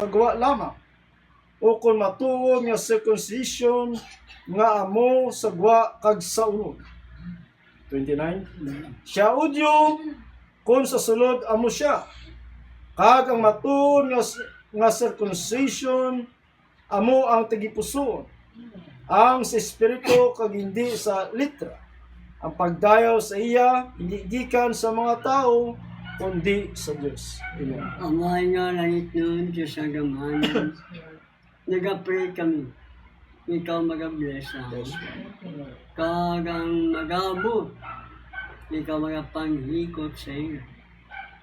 sa gawa lamang, o kung matuod nga circumcision nga amo sa gawa kag sa unod. 29. Siya udyo kung sa sulod amo siya, kag ang matuod nga circumcision amo ang tagipusoon, ang sa espiritu kag hindi sa litra. Ang pagdayaw sa iya hindi gikan sa mga tao kundi sa Dios. Amen. Amahan nga langit nun, Diyos ang gamahanan. Nag-pray kami. Ikaw mag-bless ako. Kagang mag-abot. Ikaw mag-panghikot sa iyo.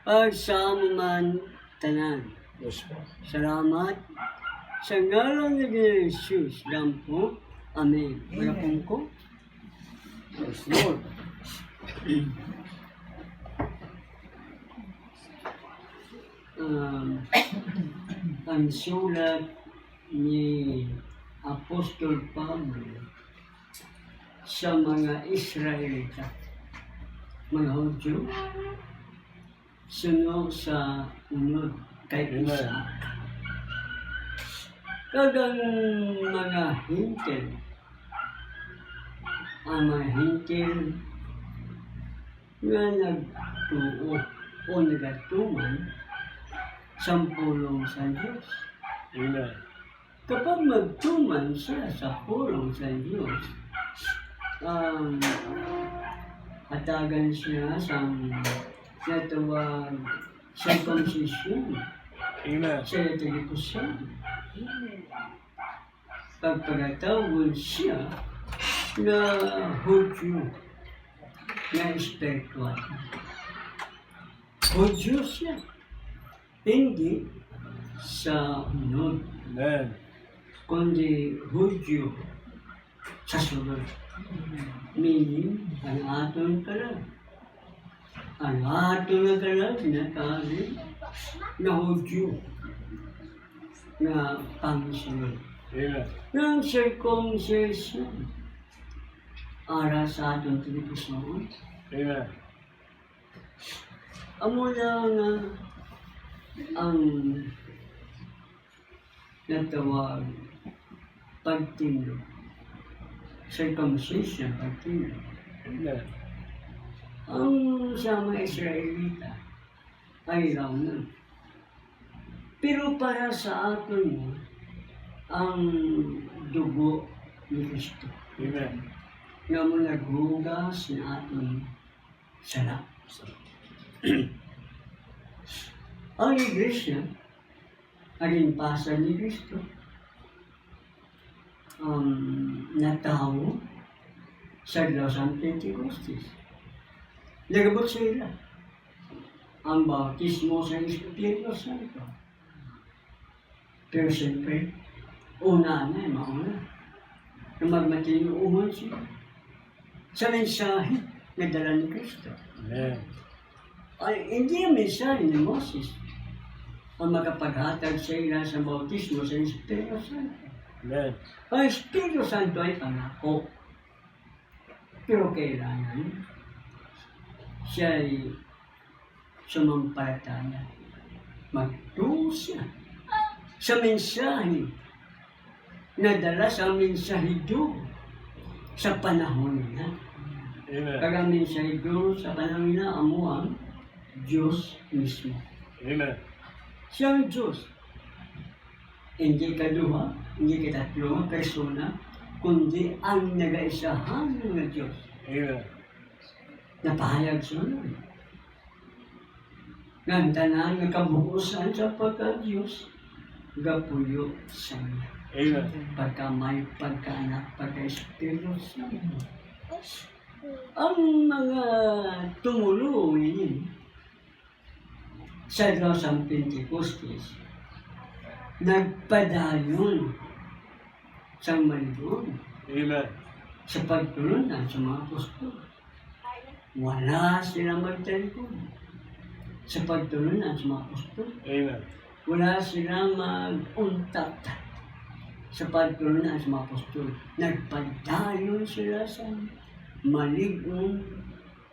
Pag sa man tanan. Yes, po. Salamat. Sa ngalan ni Jesus, dampo. Amen. Magapong ko. Yes, Lord. Ang sulat ni Apostol Pablo sa mga Israelita, mga Hudyo, sunod sa unod kay Isaac. Kagang mga hintil, ang mga hintil nga nagtuo o nagatuman sampulong sa Diyos. Amen. Kapag magtuman siya sa pulong sa Diyos, hatagan siya sa natawag circumcision. Amen. Siya tagipusan. Pagpagatawag siya na Hudyo na espiritual. Hudyo siya. Hindi sa unod, Amen. kundi Hudyo sa sunod. Meaning, ang aton kalag. Ang aton na kalag, sinatawag na Hudyo na pangsunod. Amen. Ng circumcision, ara sa aton tinipusoon. Amen. Amo lang ang natawag pagtino. Circumcision, pagtino. Amen. Ang sa mga Israelita ay raw na. Pero para sa atin ang dugo ni Kristo. Amen. Nga mo naghugas na ating sala. Ang iglesia, ang pasal ni Kristo, natawo sa San Pentecostes. Nagabot sila ang bautismo sa Espiritu Santo. Pero siyempre, una na, mauna, na magmatinuuhan siya sa mensahe na dala ni Kristo. Amen. Ay, hindi ang mensahe ni Moses ang makapaghatag sa ila sa bautismo sa Espiritu Santo. Amen. Ang Espiritu Santo ay pangako. Pero kailangan siya ay sumampalataya. Magtungo siya sa mensahe na dala sa mensahero sa panahon niya. Amen. Kaya mensahero sa panahon niya amo ang Diyos mismo. Amen. Siya ang Diyos. Hindi kaduha, hindi katatlo, persona, kundi ang nag-aisahan ng Diyos. Amen. Napahayag siya nun. Ng tanan, nagkabuusan sa pagka-Diyos, gapuyo sa niya. Amen. Pagkamay, pagkaanak, pagka-Espiritu Santo. Ang mga tumulungin sa San Pentecostes, nagpadayon sa malibon Amen. sa pagtulunan sa mga apostol. Wala silang magtalikod sa pagtulunan sa mga apostol. Amen. Wala silang mag-untat sa pagtulunan sa mga apostol. Nagpadayon sila sa maligong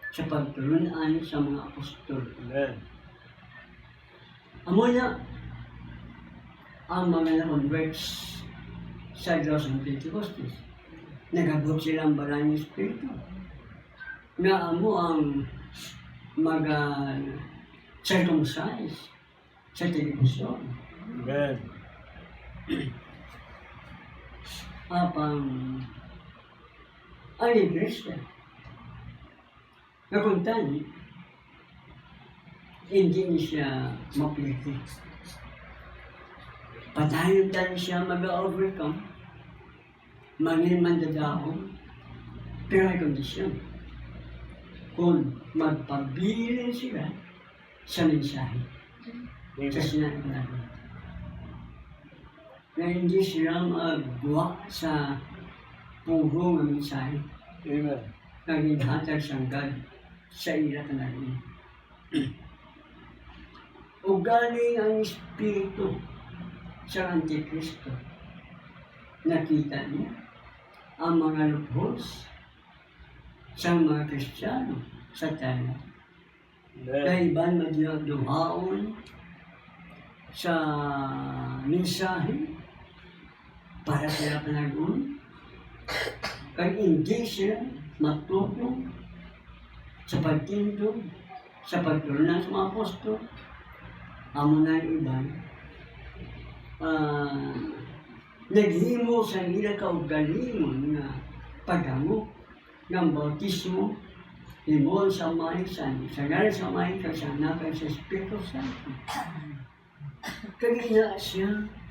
sa pagtulunan sa mga apostol. Amen. Amo na, ang mga na-converts sa Diyos ng Pentecostes. Nagabot silang banal ng Espiritu. Na amo ang mag-circumcise sa telebisyon. Amen. Apang ang iglesia na kung tani, hindi niya siya mapiliti. Patayon tani siya mag-overcome, mangin mandadahon, pero may kondisyon. Kung magpabilin sila sa mensahe, sa sinabi natin, na hindi sila maggawa sa puro ng mensahe, Amen. na ginhatag siyang God sa ila natin. O galing ang Espiritu sa Antikristo, nakita niya ang mga loopholes sa mga Kristiyano sa tayo. Amen. Na iban magduhaon sa mensahe para sila panagun. Kaya hindi sila matutong sa pagtindog, sa pagtulungan sa mga apostol. Amo na yung iban, naghimo sa ila kaugalingon na pagamo ng bautismo, himon sa maisan, sa ngalan sa maisan, sa nakay sa Espiritu Santo. Kaya siya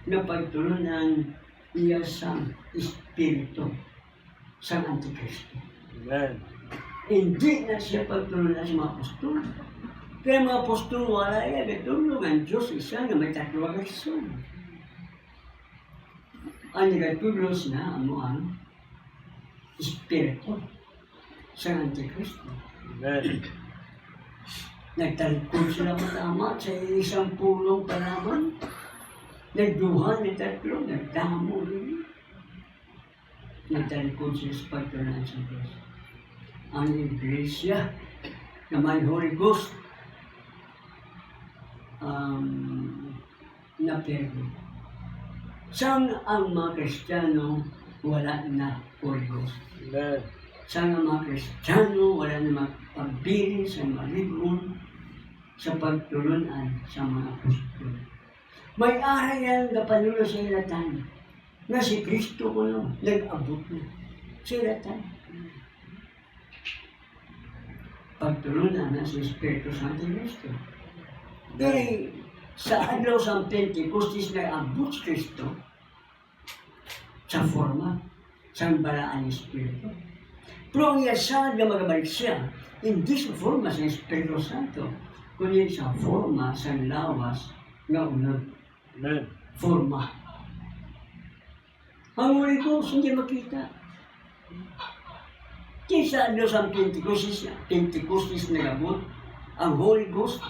na pagtulungan iya sa Espiritu sa Antikristo. Amen. Hindi na siya pagtulungan sa mga apostol. Kaya mga apostol wala yan, natulong ang Diyos isa na may tatlong aksyon. Ang nagatulos na ang Espiritu sa Antikristo. Amen. Nagtalikod sila matama sa isang pulong palaman. Nagduhan ng tatlo, nagdamo rin. Nagtalikod sila sa pagtunan sa Diyos. Ang Iglesia na may Holy Ghost na perdo. Saan ang mga Kristiyano wala na Holy Ghost? Amen. Saan ang mga Kristiyano wala na magpabilin sa maligon sa pagtulunan sa mga apostol. May aral yan na panulo sa ilatan na si Kristo ko no, nag-abot na sa ilatan. Pagtulunan na si Espiritu Santo Cristo. Pero sa adlaw sa Pentecostes na abot si Kristo sa forma sa balaan ng Espiritu. Pero ang yasad na magabalik siya, hindi sa forma sa Espiritu Santo, kundi sa forma sa lawas na unod. Amen. Forma. Ang Holy Ghost hindi makita. Kaysa adlaw sa Pentecostes na gabot, ang Holy Ghost,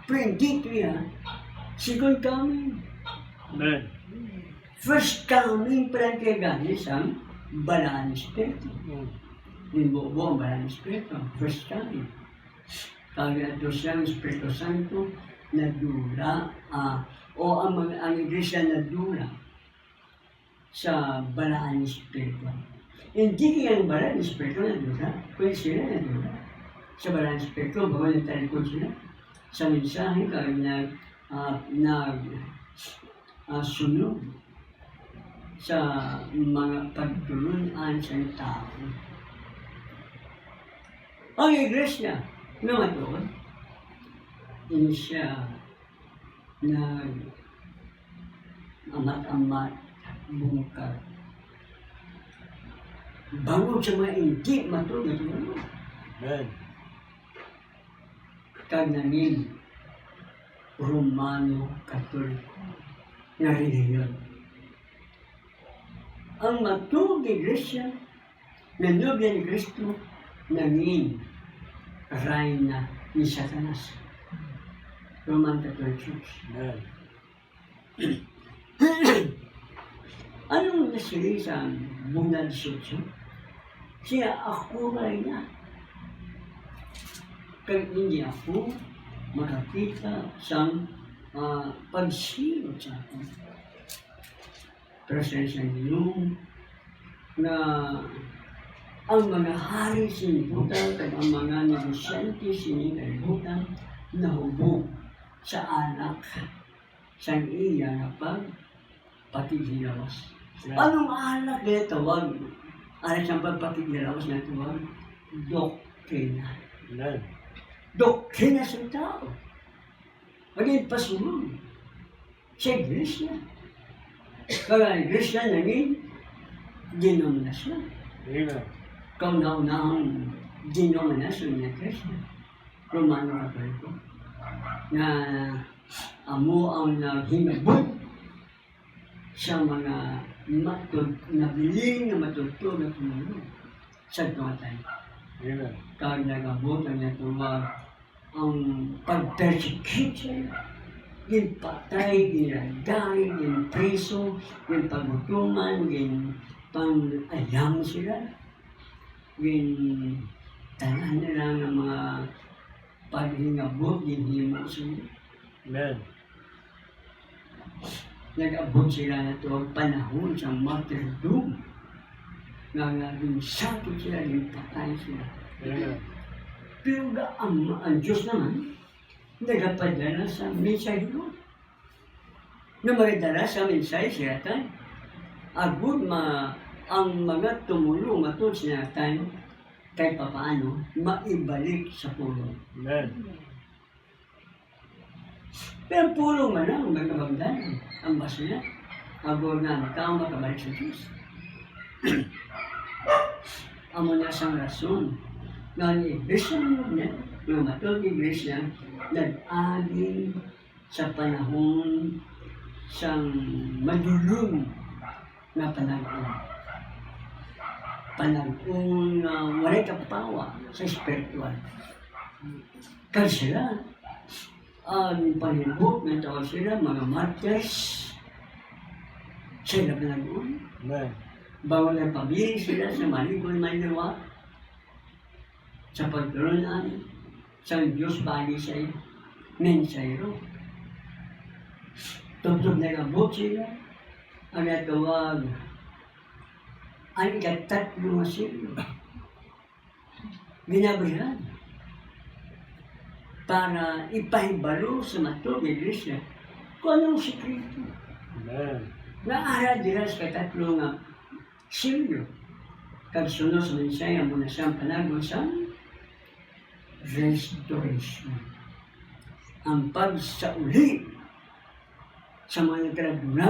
pero hindi ito yan, second coming. Amen. First coming pa lang kaya ganis ang balaan ng Espiritu. Yung buo ang balaan ng Espiritu, first coming. Kaya ito siya ang Espiritu Santo na dula, o ang Iglesia na dula sa balaan ng Espiritu. Hindi kaya ang balaan ng Espiritu na dula, kundi sila na dula sa balaan ng Espiritu, bago nagtalikod sila sa mensahe kaya sunod sa mga pagtulunan sa tao. Ang Iglesia naman doon, hindi siya amat-amat bungkar. Bangod sa mga hindi matulog. Amen. Kagnanin Romano Katoliko na reliyon. Ang matulog ng Iglesia na nobya ni Kristo nangin reyna ni Satanas. Roman Catholic Church. Amen. Anong nasili sa bunga 18? Siya ako reyna. Kaya hindi ako makakita sa pagsilot sa akin. presensya ng Ginoo na ang mga hari sinibutan at ang mga negosyante sinigalibutan na hubog sa anak sa iya na pagpakigilawas. Anong alak na tawag? Alak sa pagpakigilawas na tawag? Doktrina. Amen. Doktrina sa tao. Maging pasunod sa iglesia. Kaya iglesia naging denominasyon. Amen. Kauna-unahang denominasyon ng Kristo. Romano Katoliko. Na amo ang naghingabot sa mga nabiling na matutulog na tumulong sa tumatay. Amen. Kaya nagabot ang natuwag ang pag-persecute sila. Yung patay, ginagay, yung preso, yung pagutuman, yung pang-ayam sila. Yung tanan nila ng mga paghingabot, yung himo sila. Amen. Nag-abot sila na ito ang panahon sa martyrdom. Yung sakit sila, yung patay sila. Amen. Pero ang Diyos naman, nagapadala sa mensahero. Na magdala sa mensahe siya tayo. Agud ang mga tumulong atong sinatay kahit papaano, maibalik sa pulong. Amen. Pero ang pulong man ang magkabagdan, ang basya, agud na tao makabalik sa Diyos. Amo na siyang rason na ang iglesia niya, ng matulog iglesia, nag-aging sa panahon siyang madulong na panahon. Panahon na walay kapawa sa spiritual. Kasi sila, ang panahon na tawag sila, mga martyrs, sila panahon. Amen. Bago na pabili sila sa maligol maniwa, sa pagturunan, sa Diyos bagi sa mensahero. Tugtog na kabot sila, ang natawag, ang ikatatlo na sila. Binabayan para ipahibalo sa matulog iglesia kung anong sikreto. Amen. Naara dira sa katatlo nga silyo. Kagsunod sa mensaya mo na siyang panagon sa restoration. Ang pagsauli sa mga nagkaraguna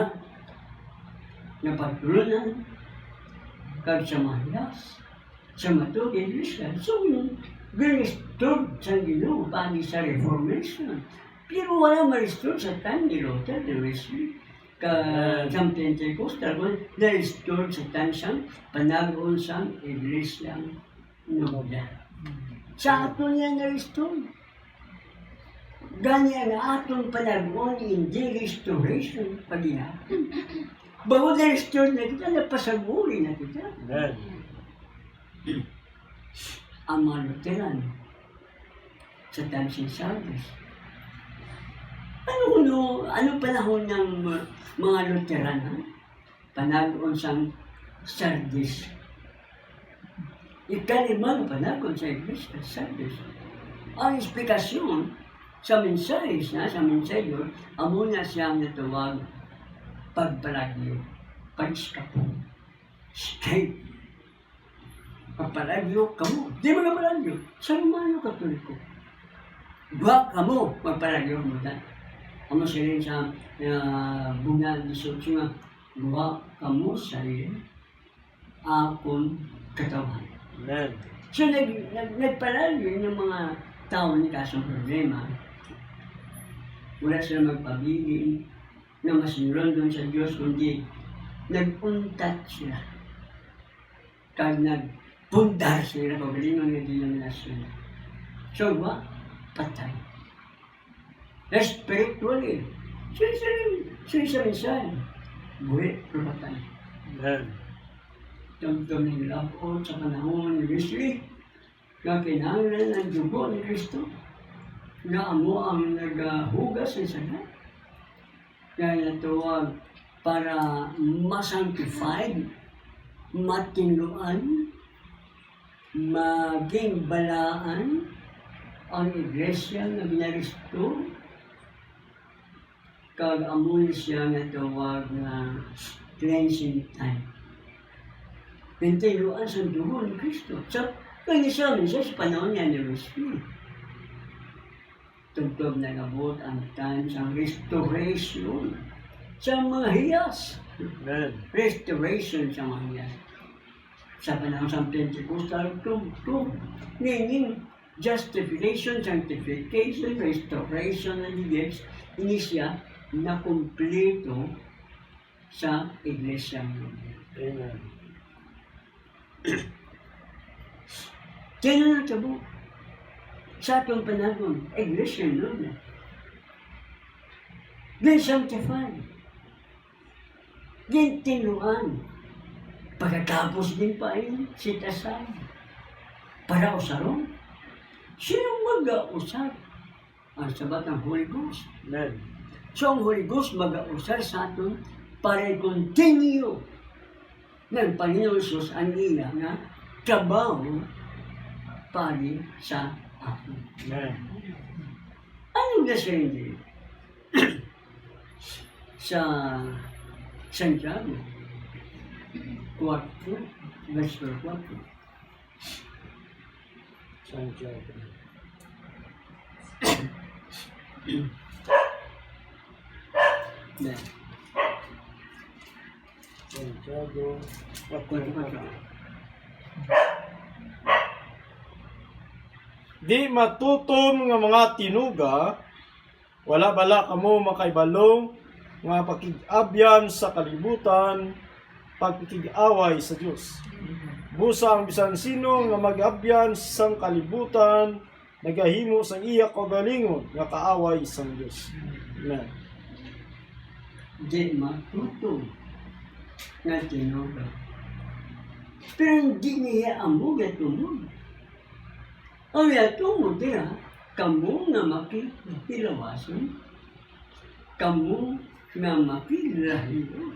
na pagtulunan kag sa mahlas sa matulog iglesia. So, restore sa Ginoo pagi sa Reformation. Pero wala ma-restore sa time ni Luther, ni Wesley, sa Pentecostal, na-restore sa time siyang panagon sa iglesia noda. Sa ato niya na-restore. Gani ang atong panagon, hindi restoration, pag-ihapon. Bago na-restore na kita, napasaguri na kita. Amen. Ang mga Lutheran sa Dancing Service. Ano panahon ng mga Lutheran? Ha? Panagon sa Sardis. Ikalimang panagon sa Iglesia Sardis. Ang eksplikasyon sa mensahe sa mensahe amo na siyang natawag pagpalagyo, pag-iskapo, escape. Pagpalagyo, kamo. Di mo na palagyo. Sa Romano Katoliko. Buwak kamo, pagpalagyo mo na. Amo siya rin sa bunga 18 nga, buwak kamo sa rin akong katawan. Amen. So, nagpalagyo yung mga tao ni kasong problema. Wala sila magpabigin na mas doon sa Diyos, kundi nag-untat sila. Kag nagpundar sila, pagalingon ng denominasyon. So, patay. Na spiritually, siya minsan, buhay, pero patay. Amen. Tugtog ng lapot sa panahon ni Wesley, na kinahanglan ng dugo ni Kristo, na amo ang naghugas ng sagat. Kaya natuwag para masanctified, matinluan, maging balaan ang iglesia nga binaristo kag amon siya nga tawag na cleansing time. Pintiluan sa dugo ni Kristo. So, kanya siya sa panahon niya ni Rusty. Tugtog na nabot ang time sa restoration sa mga hiyas. Amen. Restoration sa mga hiyas. Sa panahon sa Pentecostal, tugtog. Meaning, justification, sanctification, restoration ng hiyas, ini siya na kumpleto sa iglesia. Amen. Kaya na natabo. Sa atong panahon, iglesia nun. Then sanctified. Then tinuan. Pagkatapos din pa yun, sitasan. Para usaron. Sinong mag-ausar? Ang sabat ng Holy Ghost. Amen. So ang Holy Ghost mag-ausar sa aton para i-continue ng Panginoon Jesus ang iya nga trabaho para sa atin. Amen. Ano na siya hindi? Sa Santiago 4, verse 4. Santiago. Then, Santiago. Di matutom nga mga tinuga, wala bala kamo makaibalong nga pakig-abyan sa kalibutan, pagkikig-away sa Dios. Busa ang bisan sino nga mag-abyan sa kalibutan, nagahimo sa iya kagalingon nga kaaway sa Dios. Amen. di matuto nga tinuga. Pero hindi niya amog at tumog. Ang yatong dia, kamu nga makikilawasan, kamu nga makilahiyo.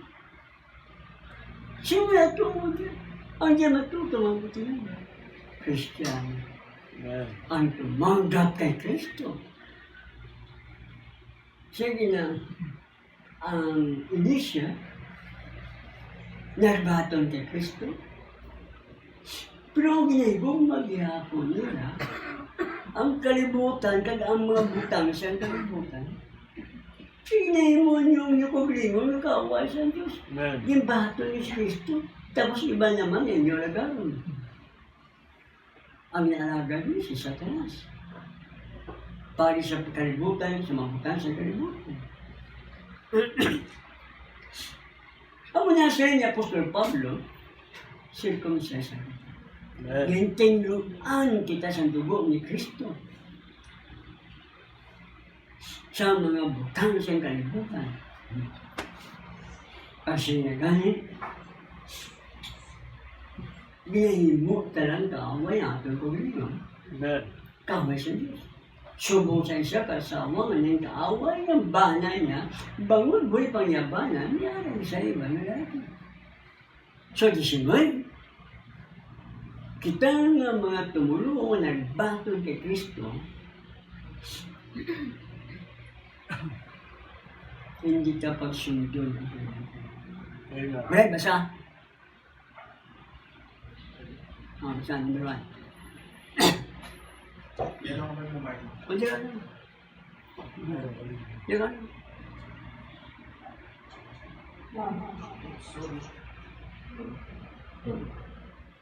Sino yatong dia? Ang di matuto ang tinuga. Kristiyano. Amen. Ang tumanggap kay Kristo. Sige na, ang Elisha, narbaton kay Kristo. Pero ang ginahigong maghihapon nila, ang kalibutan, kag ang mga butang sa kalibutan, sinahimon yung kaglingon, nakaaway sa Diyos. Amen. Yung bato ni Kristo, tapos iba naman yung lagaron. Ang nialaga niya si Satanas. Para sa kalibutan, sa mga butang sa kalibutan. Ang nasa ni Apostol Pablo, circumcision. Amen. Gintinluan kita sa dugo ni Kristo. Sa mga butang sa kalibutan. Kasi nga ganit, ginahimo talang kaaway natin ko ganyan. Amen. Kaaway sa Diyos. Subong sa isa kasama nga ng kaaway ng bana niya, bangod buhay pangyabanan, niyarang sa iba na laki. So, disimay, kita nga mga tumulong nagbatol kay Kristo, hindi ka pagsundon. Amen. Right, basa? Basa, number 1. Kunti ka lang. Kunti ka lang.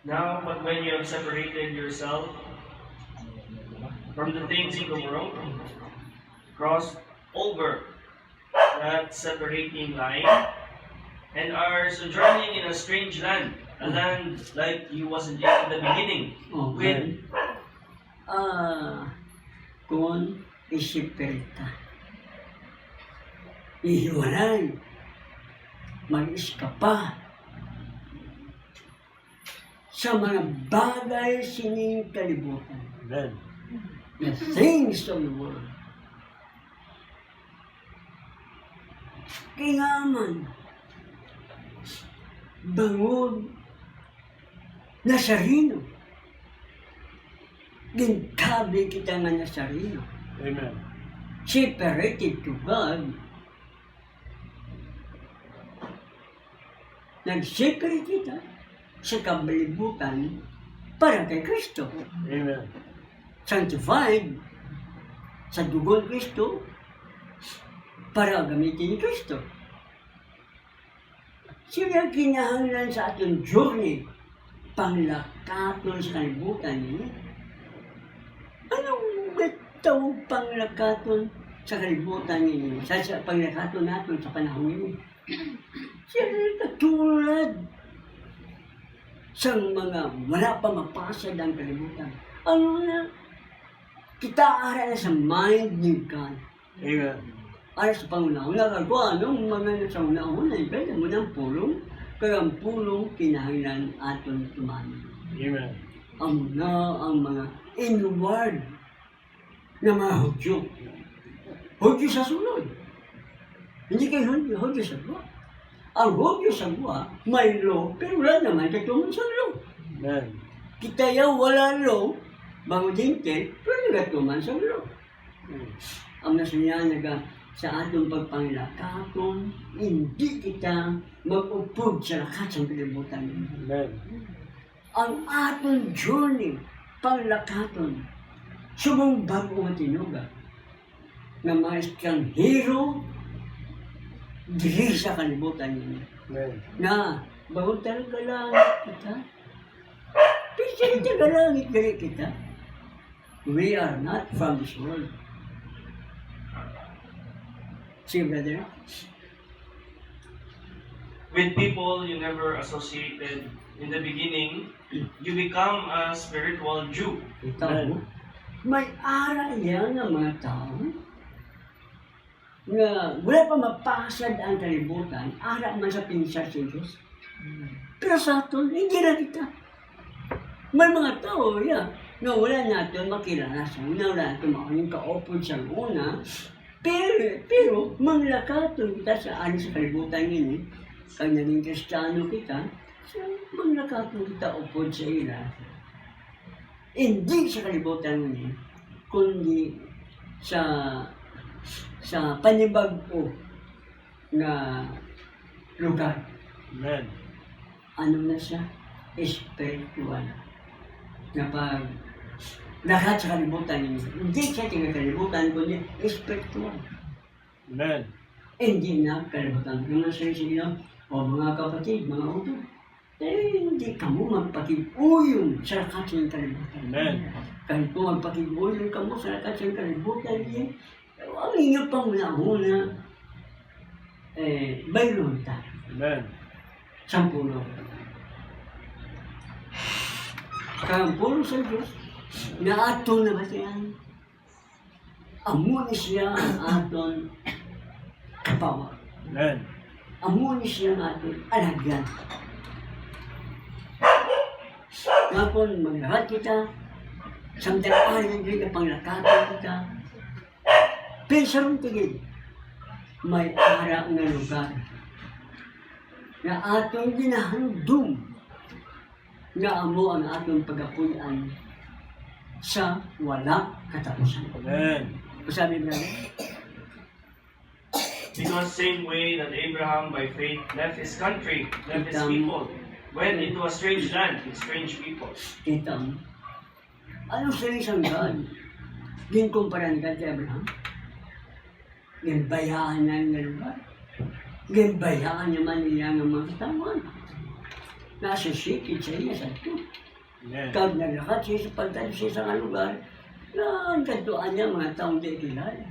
Now, but when you have separated yourself from the things of the world, crossed over that separating line, and are sojourning in a strange land, a land like you wasn't in the beginning, Okay. Kung isipirita, ihiwalay, mag-iskapa sa mga bagay sining kalibutan, Amen. the things of the world. Kailangan bangon, Nazareno. Gintabi kita nga Nazareno. Amen. Separated to God. Nag-separate kita sa kabalibutan para kay Kristo. Amen. Sanctified sa dugo ni Kristo para gamitin ni Kristo. Siya kinahanglan sa atong journey panglakaton sa kalibutan niya. Anong tawag panglakaton sa kalibutan niya? Sa panglakaton natin sa panahon niya. Siya katulad sa mga wala pa mapasad ang kalibutan. Ano na? Kita ara na sa mind ni God. Amen. Ara sa pangunahuna, kung anong mga nasa unahuna, ibig mo ng pulong, kaya ang pulong kinahanglan aton tumani. Amen. Ang mga inward na mga hudyo. Hudyo sa sunod. Hindi kayo hudyo sa buwa. Ang hudyo sa buwa, may law, pero wala naman katuman sa law. Amen. Kita yaw wala law, bago dintil, pero nagatuman sa law. Ang nasayanaga sa atong pagpanglakaton, hindi kita mag-upod sa lakas ng kalibutan. Amen. Ang atong journey, panglakaton, subong bago matinuga, na mga estranghero, diri sa kalibutan niya. Amen. Na, bago talaga langit kita, pero talaga langit diri kita. We are not from this world. See, brother? With people you never associated in the beginning, you become a spiritual Jew. Ito, may ara yan ng mga tao na wala pa mapasad ang kalibutan, ara man sa pinsar sa Diyos. Pero sa atin, hindi na kita. May mga tao, na wala natin makilanasan, na wala natin makaling kaopod sa una, pero manglakaton kita sa ano sa kalibutan yun, kaya naging Kristiyano kita, so manglakaton kita upod sa ila. Hindi sa kalibutan yun, kundi sa panibag-o na lugar. Amen. Ano na siya? Spiritual. Na pag lahat sa kalibutan niya, hindi siya tingnan kalibutan, kundi spiritual. Amen. Hindi na kalibutan. Kung nasa siya, o mga kapatid, mga utol, hindi ka mo magpakiguyon sa lakas ng kalibutan. Amen. Kahit kung magpakiguyon ka mo sa lakas ng kalibutan niya, ang inyo pang una-una, bayron tayo. Amen. Sampulo. Kampulo sa Diyos, na aton na batian. Amuni siya ang aton kapawa. Amen. Amuni siya ang aton alagyan. Ngapon, maglahat kita, samtang-aling din na panglakatan kita. Pero sa rin tigil, may ara na lugar na aton ginahandong na amo ang atong pag-apuyan sa walang katapusan. Amen. Sabi na, Because same way that Abraham by faith left his country, left his people, went into a strange land with strange people. kita mo, ano sa isang God? Ginkumparan ka kay Abraham? Ginbayaan niya ng lugar? Ginbayaan niya man niya ng mga katawan? Nasa sikit sa iya sa ito. Amen. Kag naglakat siya sa pagdali siya sa lugar, na ang kantuan niya mga taong di kilala.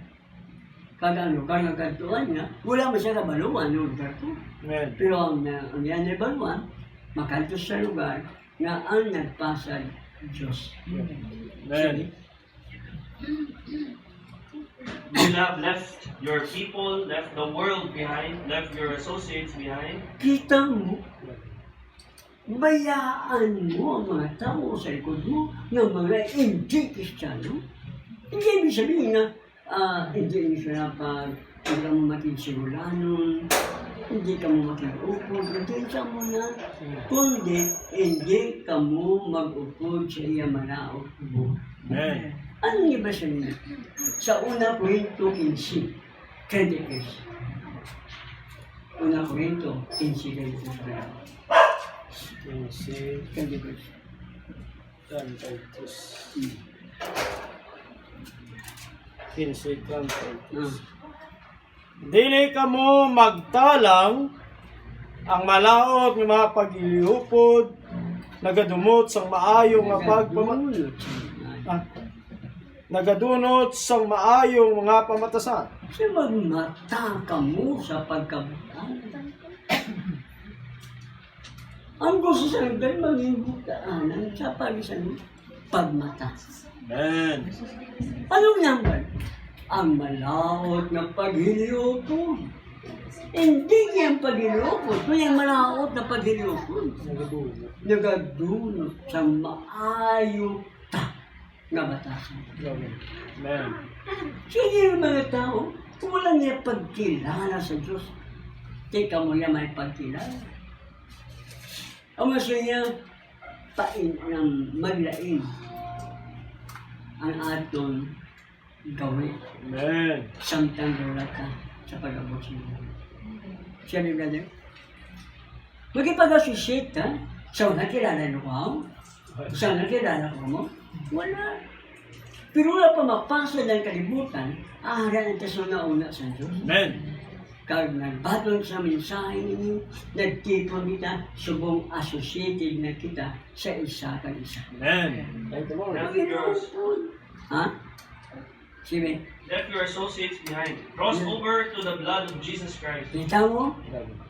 Kag ang lugar ng kantuan niya, wala mo siya kabaluan ng lugar ko. Amen. Pero ang yan ay baluan, makantos sa lugar na ang nagpasad Diyos. Amen. You have left your people, left the world behind, left your associates behind. Kita mo, bayaan mo ang mga tao sa likod mo ng mga hindi Kristiyano. Hindi ibig sabihin na hindi sila pag mo makisigulanon, hindi ka mo mag-upod. Matensya mo na. Kundi, hindi ka mo mag-upod sa iya manaot mo. Amen. Ano niya ba siya niya? Sa una Korinto 15, 33. Una Korinto 15, 33. 15, 33. 15, Ah. Dili ka mo magtalang ang malaot ng mga pagiliupod, nagadumot sang maayong nga Nagadulot siya. nagadunot sang maayong mga pamatasan. Kasi magmata ka mo sa pagkabutan. Ang gusto sa nagdal maging butaanan sa pagisan pagmata. Amen. Anong naman? Ang malaot na paghiliupod. Hindi yan paghiliupod. Ito yung malaot na paghiliupod. Nagadunot sa maayong na batasan. Amen. Sige yung mga tao, kung wala niya pagkilala sa Diyos, teka mo niya may pagkilala. Ang masaya, maglain ang aton gawin. Amen. Samtang wala ka sa pag-abot sa iyo. Siya ni brother, magipag-associate ka, sa nakilala mo ko, sa nakilala ko mo, wala. Pero wala pa mapasa ng kalibutan, aharan ang taso na una sa Diyos. Amen. Kag nagbatong sa mensahe ninyo, nagtipon kita, subong associated na kita sa isa kag isa. Amen. Thank you, Lord. Ha? Sige, Left your associates behind. Cross over to the blood of Jesus Christ. kita mo?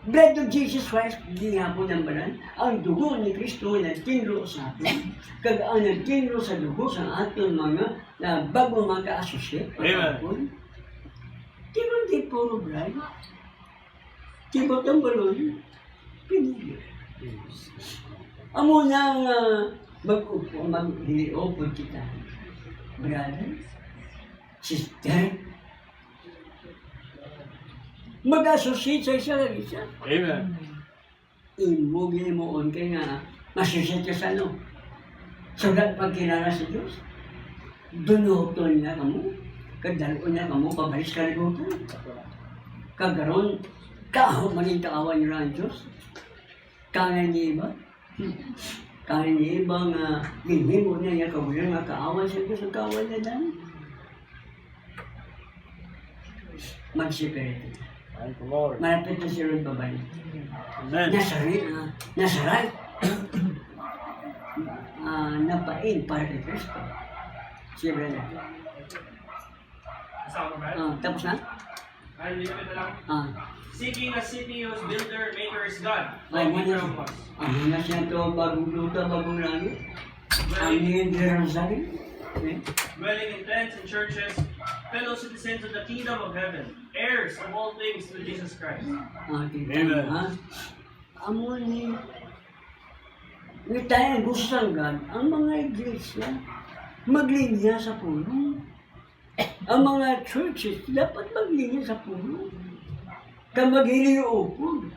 Blood of Jesus Christ, hindi nga po ng balan. Ang dugo ni Kristo na tinlo sa atin. Kag ang nagtinlo sa dugo sa atin mga na bago magka-associate. Amen. Tibot di puro bride. Tibot ang balon. Pinili. Amo nang mag-hiliopod kita. Brother, sister, mag-associate sa isa lang isa. Amen. Imugin mo on kay nga masociate ka sa ano. Sugat pagkilala sa Diyos. Dunuton niya ka mo. Kadalon niya ka mo, pabalis ka libutan. Kagaron, kaho maging kaawan niyo ang Diyos. Kaya niya iba. Kaya niya iba nga ginhimo niya yung kabulan nga kaawan sa Diyos ang kaawan niya dahil. Mag-separate. Thank you, Lord. Malapit na si Lord babalik. Amen. Nasa right. Napain para kay Kristo. Siya brother. Tapos na? Ay, lipid na lang. Seeking a city whose builder, maker is God. Ay, Like mana Abraham was. Ang na siya ito, bagong luta, bagong langit. Ang yun, Jerusalem. Dwelling in tents and churches, fellow citizens of the kingdom of heaven, heirs of all things to Jesus Christ. Amen. Amo ni tayo gusto ng God, ang mga iglesia, maglinya sa puno. Ang mga churches, dapat maglinya sa puno. Kag maghiliupod.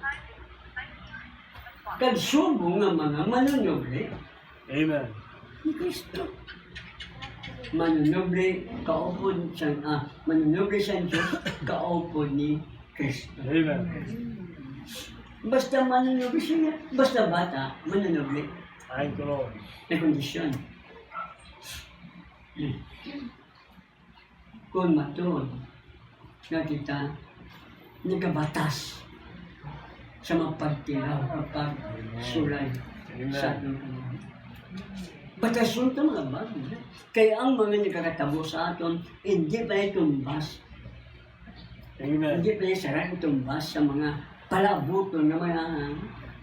Kag subong ng mga manunoble Amen. ni Kristo. Manunoble, kaupod sa, manunoble sa Diyos, kaupod ni Kristo. Amen. Basta manunoble siya, basta bata, manunoble. Thank you, Lord. Na kondisyon. Kung matod, na kita nagabatas sa mapagtilaw, mapagsulay sa ating Panginoon. Batas yun ito mga bago. Kaya ang mga nagkakatabo sa atin, hindi pa itumbas. Amen. Hindi pa sarang itumbas sa mga palabuto na mga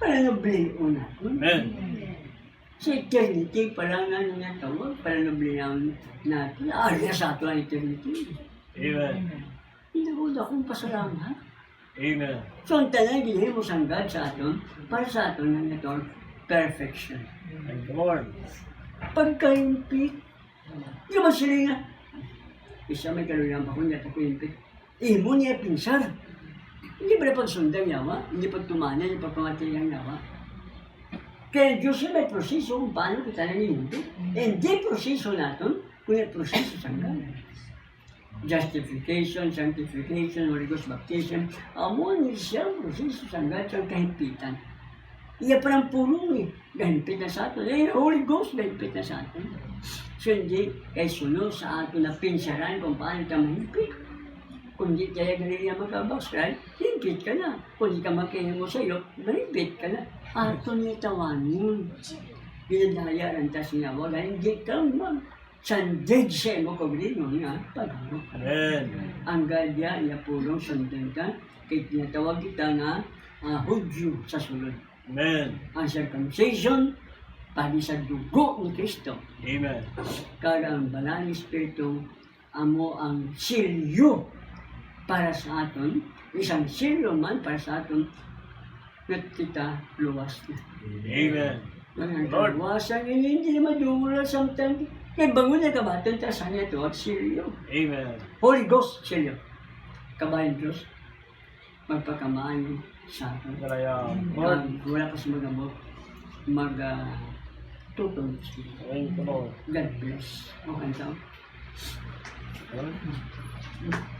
palanoblion natin. Amen. Sa eternity, pala nga niya tawag, palanoblion natin. Arya sa ato ang eternity. Amen. Hindi ko akong pasalamat. Amen. So, ang talang ginahim mo sang God sa atin, para sa atin na ito, perfection. Thank you, Lord. Pagka-impit, di ba sila nga? Isa may kaluyang pa ko niya, pagka-impit. Imo niya pinsar. Hindi ba na pagsundan yawa? Hindi pagtumanan, hindi pagpamatay ang yawa? Kaya Diyos yung may proseso kung paano kita nangyayari. Hindi proseso natin, kunya proseso sa ganun. Justification, sanctification, Holy Ghost baptism, amo ni siya proseso sa ganun sa kahimpitan. Iya parang pulong eh, gahimpi na sa atin. Eh, Holy Ghost, gahimpi na sa atin. So hindi, kay sunod sa atin na pinsaran kung paano ka mahimpi. Kung di kaya ganun yung magkabakslay, higit ka na. Kung di ka makihin mo sa'yo, mahigit ka na. Ato niya tawanin. Pinadaya ang tas niya, wala hindi ka mag. Sandig siya mo kagrino niya, pagano. Amen. Ang gadya, iya pulong sundan ka, kaya tinatawag kita nga, Hudyo sa sulod. Amen. Ang circumcision, pali sa dugo ni Kristo. Amen. Kaya ang banal ni Espiritu, amo ang silyo para sa aton, isang silyo man para sa aton, at kita luwas na. Amen. Ang Lord. kaluwasan yun, hindi naman dumula sometimes. Kaya bangon na kabaton, tas ano ito, at silyo. Amen. Holy Ghost, silyo. Kabayan Diyos, magpakamaan sa aton. Kaya, Lord. Wala pa sa magamot, tutong. Thank you, Lord. God bless. Okay, so. Lord.